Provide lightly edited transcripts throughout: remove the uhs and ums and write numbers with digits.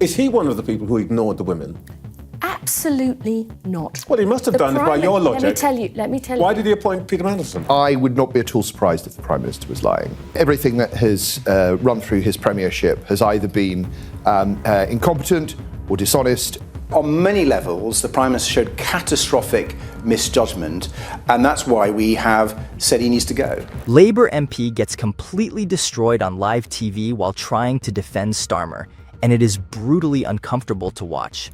Is he one of the people who ignored the women? Absolutely not. Well, he must have done it by your logic. Let me tell you. Why did he appoint Peter Mandelson? I would not be at all surprised if the Prime Minister was lying. Everything that has run through his premiership has either been incompetent or dishonest. On many levels, the Prime Minister showed catastrophic misjudgment, and that's why we have said he needs to go. Labour MP gets completely destroyed on live TV while trying to defend Starmer, and it is brutally uncomfortable to watch.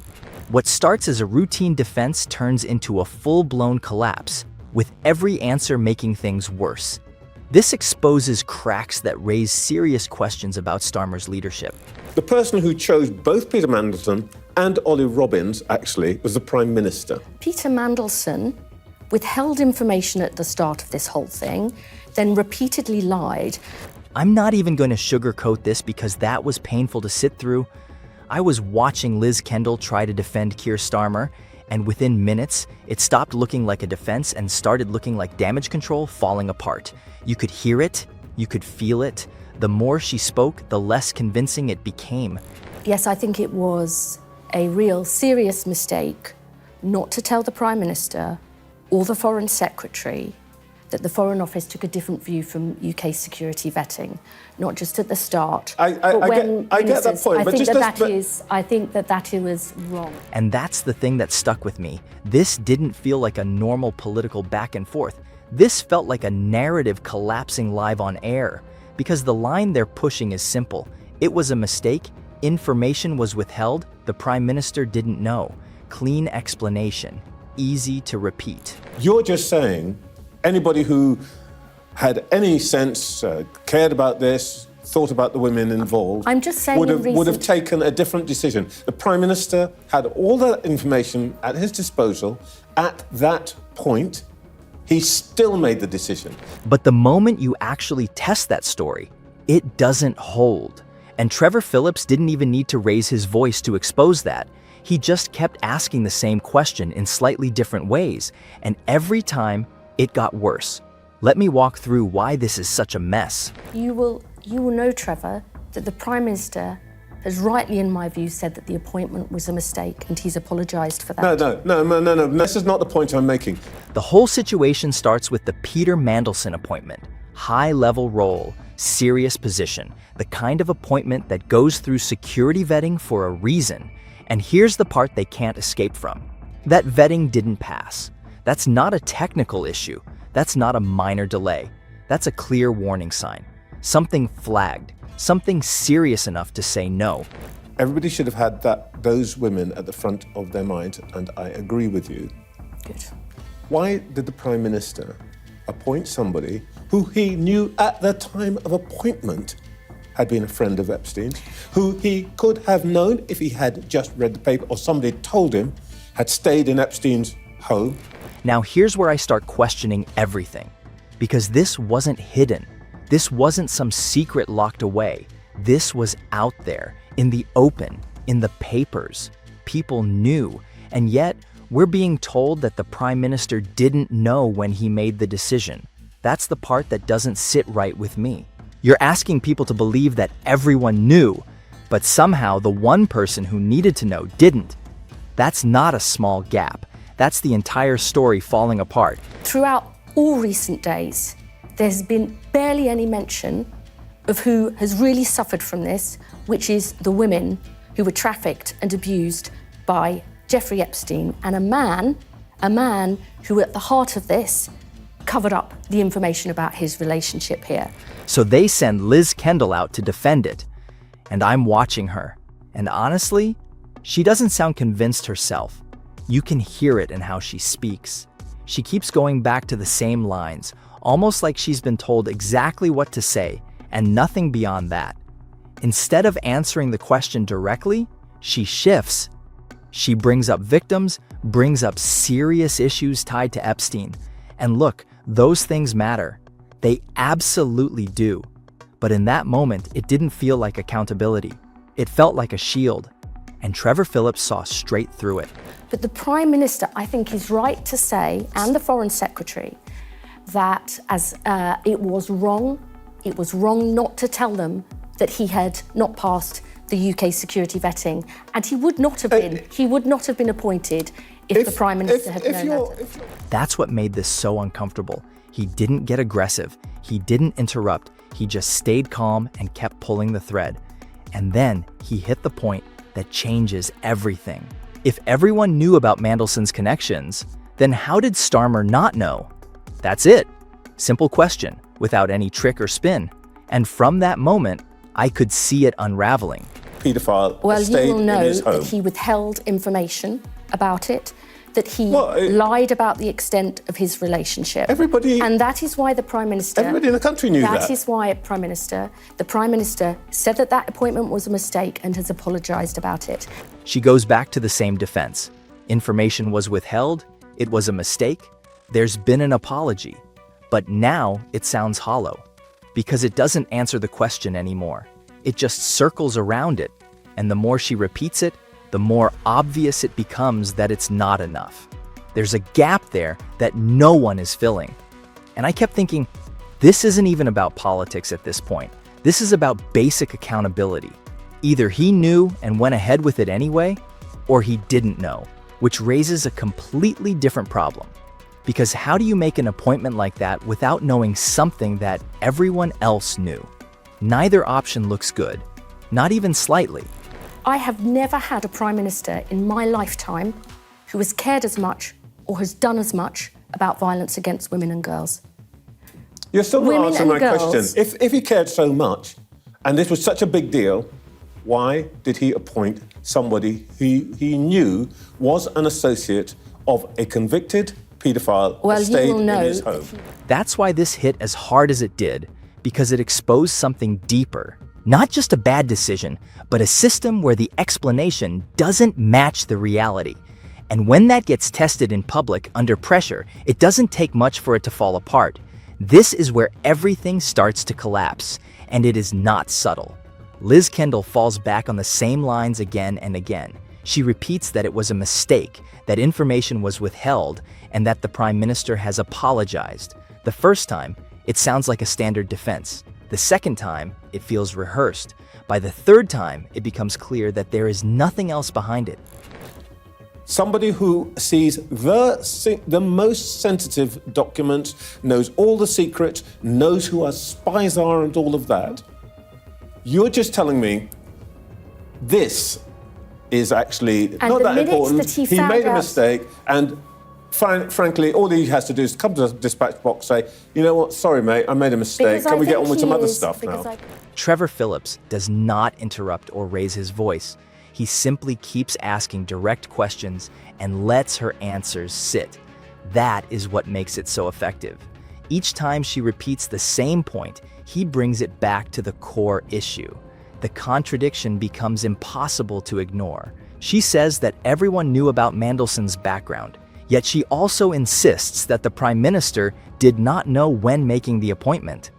What starts as a routine defense turns into a full-blown collapse, with every answer making things worse. This exposes cracks that raise serious questions about Starmer's leadership. The person who chose both Peter Mandelson and Ollie Robbins, actually, was the Prime Minister. Peter Mandelson withheld information at the start of this whole thing, then repeatedly lied. I'm not even going to sugarcoat this because that was painful to sit through. I was watching Liz Kendall try to defend Keir Starmer, and within minutes, it stopped looking like a defense and started looking like damage control falling apart. You could hear it, you could feel it. The more she spoke, the less convincing it became. Yes, I think it was a real serious mistake not to tell the Prime Minister or the Foreign Secretary that the Foreign Office took a different view from UK security vetting, not just at the start. I get that point, I think that was wrong. And that's the thing that stuck with me. This didn't feel like a normal political back and forth. This felt like a narrative collapsing live on air, because the line they're pushing is simple. It was a mistake, information was withheld, the Prime Minister didn't know. Clean explanation, easy to repeat. You're just saying anybody who had any sense, cared about this, thought about the women involved, I'm just saying would have taken a different decision. The Prime Minister had all that information at his disposal at that point. He still made the decision. But the moment you actually test that story, it doesn't hold. And Trevor Phillips didn't even need to raise his voice to expose that. He just kept asking the same question in slightly different ways, and every time it got worse. Let me walk through why this is such a mess. You will know, Trevor, that the Prime Minister has rightly, in my view, said that the appointment was a mistake, and he's apologised for that. No. This is not the point I'm making. The whole situation starts with the Peter Mandelson appointment. High-level role, serious position, the kind of appointment that goes through security vetting for a reason. And here's the part they can't escape from. That vetting didn't pass. That's not a technical issue. That's not a minor delay. That's a clear warning sign. Something flagged. Something serious enough to say no. Everybody should have had those women at the front of their mind, and I agree with you. Good. Why did the Prime Minister appoint somebody who he knew at the time of appointment had been a friend of Epstein's, who he could have known if he had just read the paper or somebody told him, had stayed in Epstein's home? Now here's where I start questioning everything. Because this wasn't hidden. This wasn't some secret locked away. This was out there, in the open, in the papers. People knew, and yet we're being told that the Prime Minister didn't know when he made the decision. That's the part that doesn't sit right with me. You're asking people to believe that everyone knew, but somehow the one person who needed to know didn't. That's not a small gap. That's the entire story falling apart. Throughout all recent days, there's been barely any mention of who has really suffered from this, which is the women who were trafficked and abused by Jeffrey Epstein, and a man who at the heart of this covered up the information about his relationship here. So they send Liz Kendall out to defend it. And I'm watching her. And honestly, she doesn't sound convinced herself. You can hear it in how she speaks. She keeps going back to the same lines, almost like she's been told exactly what to say and nothing beyond that. Instead of answering the question directly, she shifts. She brings up victims, brings up serious issues tied to Epstein. And look, those things matter. They absolutely do. But in that moment, it didn't feel like accountability. It felt like a shield. And Trevor Phillips saw straight through it. But the Prime Minister, I think, is right to say, and the Foreign Secretary, that it was wrong not to tell them that he had not passed the UK security vetting, and he would not have been. He would not have been appointed if the Prime Minister had known that. That's what made this so uncomfortable. He didn't get aggressive. He didn't interrupt. He just stayed calm and kept pulling the thread. And then he hit the point that changes everything. If everyone knew about Mandelson's connections, then how did Starmer not know? That's it. Simple question, without any trick or spin. And from that moment, I could see it unraveling. Paedophile Well, stayed you will in know his home. that he withheld information about it, that he lied about the extent of his relationship. And that is why the Prime Minister... Everybody in the country knew that. That is why the Prime Minister said that that appointment was a mistake and has apologised about it. She goes back to the same defense. Information was withheld, it was a mistake, there's been an apology. But now it sounds hollow, because it doesn't answer the question anymore. It just circles around it, and the more she repeats it, the more obvious it becomes that it's not enough. There's a gap there that no one is filling. And I kept thinking, this isn't even about politics at this point. This is about basic accountability. Either he knew and went ahead with it anyway, or he didn't know, which raises a completely different problem. Because how do you make an appointment like that without knowing something that everyone else knew? Neither option looks good, not even slightly. I have never had a Prime Minister in my lifetime who has cared as much or has done as much about violence against women and girls. You're still not Women answering my and girls- question. If he cared so much, and this was such a big deal, why did he appoint somebody who he knew was an associate of a convicted paedophile Well, who you stayed will in know his that home? That's why this hit as hard as it did, because it exposed something deeper. Not just a bad decision, but a system where the explanation doesn't match the reality. And when that gets tested in public under pressure, it doesn't take much for it to fall apart. This is where everything starts to collapse, and it is not subtle. Liz Kendall falls back on the same lines again and again. She repeats that it was a mistake, that information was withheld, and that the Prime Minister has apologized. The first time, it sounds like a standard defense. The second time, it feels rehearsed. By the third time, it becomes clear that there is nothing else behind it. Somebody who sees the most sensitive documents, knows all the secrets, knows who our spies are and all of that. You're just telling me this is actually And not the that minute important. that he He found made a out- mistake, and frankly, all he has to do is come to the dispatch box, say, you know what, sorry mate, I made a mistake. Because Can I we get think on with he some other is- stuff because now? Trevor Phillips does not interrupt or raise his voice. He simply keeps asking direct questions and lets her answers sit. That is what makes it so effective. Each time she repeats the same point, he brings it back to the core issue. The contradiction becomes impossible to ignore. She says that everyone knew about Mandelson's background, yet she also insists that the Prime Minister did not know when making the appointment.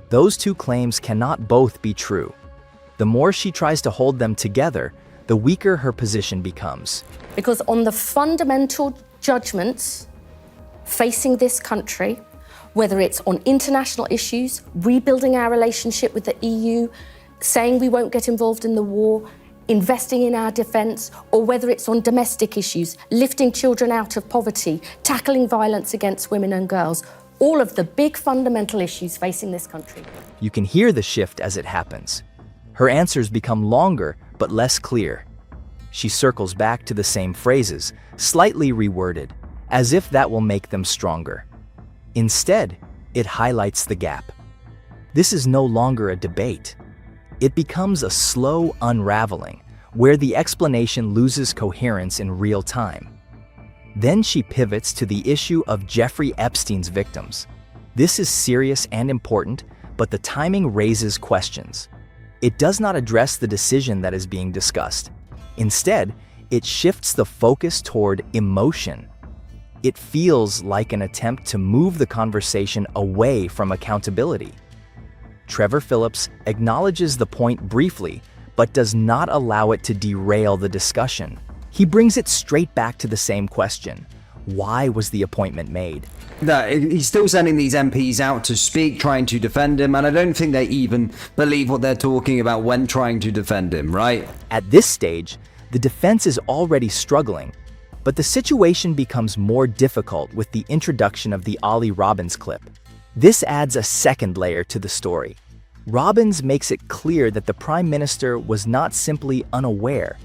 Those two claims cannot both be true. The more she tries to hold them together, the weaker her position becomes. Because on the fundamental judgments facing this country, whether it's on international issues, rebuilding our relationship with the EU, saying we won't get involved in the war, investing in our defence, or whether it's on domestic issues, lifting children out of poverty, tackling violence against women and girls, all of the big fundamental issues facing this country. You can hear the shift as it happens. Her answers become longer but less clear. She circles back to the same phrases, slightly reworded, as if that will make them stronger. Instead, it highlights the gap. This is no longer a debate. It becomes a slow unraveling, where the explanation loses coherence in real time. Then she pivots to the issue of Jeffrey Epstein's victims. This is serious and important, but the timing raises questions. It does not address the decision that is being discussed. Instead, it shifts the focus toward emotion. It feels like an attempt to move the conversation away from accountability. Trevor Phillips acknowledges the point briefly, but does not allow it to derail the discussion. He brings it straight back to the same question. Why was the appointment made? That he's still sending these MPs out to speak, trying to defend him, and I don't think they even believe what they're talking about when trying to defend him, right? At this stage, the defense is already struggling, but the situation becomes more difficult with the introduction of the Ollie Robbins clip. This adds a second layer to the story. Robbins makes it clear that the Prime Minister was not simply unaware.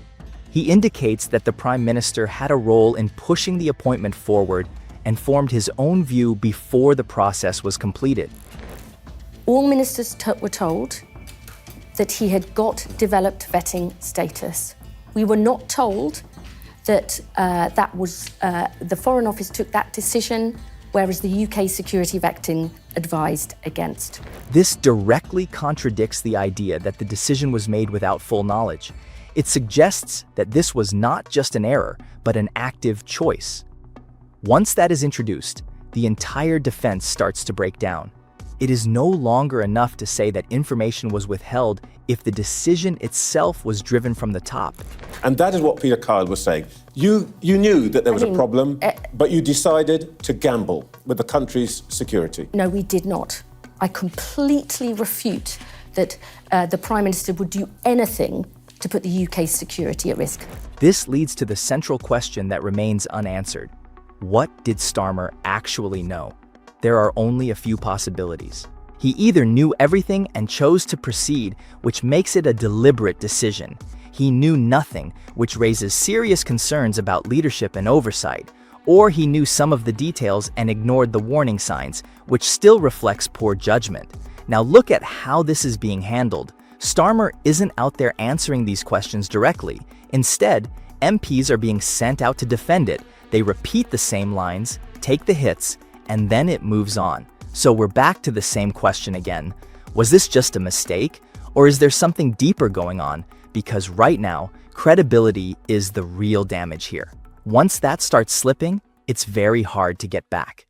He indicates that the Prime Minister had a role in pushing the appointment forward and formed his own view before the process was completed. All ministers were told that he had got developed vetting status. We were not told that the Foreign Office took that decision, whereas the UK security vetting advised against. This directly contradicts the idea that the decision was made without full knowledge. It suggests that this was not just an error, but an active choice. Once that is introduced, the entire defense starts to break down. It is no longer enough to say that information was withheld if the decision itself was driven from the top. And that is what Peter Kyle was saying. You knew that there was a problem, but you decided to gamble with the country's security. No, we did not. I completely refute that the Prime Minister would do anything to put the UK's security at risk. This leads to the central question that remains unanswered. What did Starmer actually know? There are only a few possibilities. He either knew everything and chose to proceed, which makes it a deliberate decision. He knew nothing, which raises serious concerns about leadership and oversight. Or he knew some of the details and ignored the warning signs, which still reflects poor judgment. Now look at how this is being handled. Starmer isn't out there answering these questions directly. Instead, MPs are being sent out to defend it. They repeat the same lines, take the hits, and then it moves on. So we're back to the same question again. Was this just a mistake? Or is there something deeper going on? Because right now, credibility is the real damage here. Once that starts slipping, it's very hard to get back.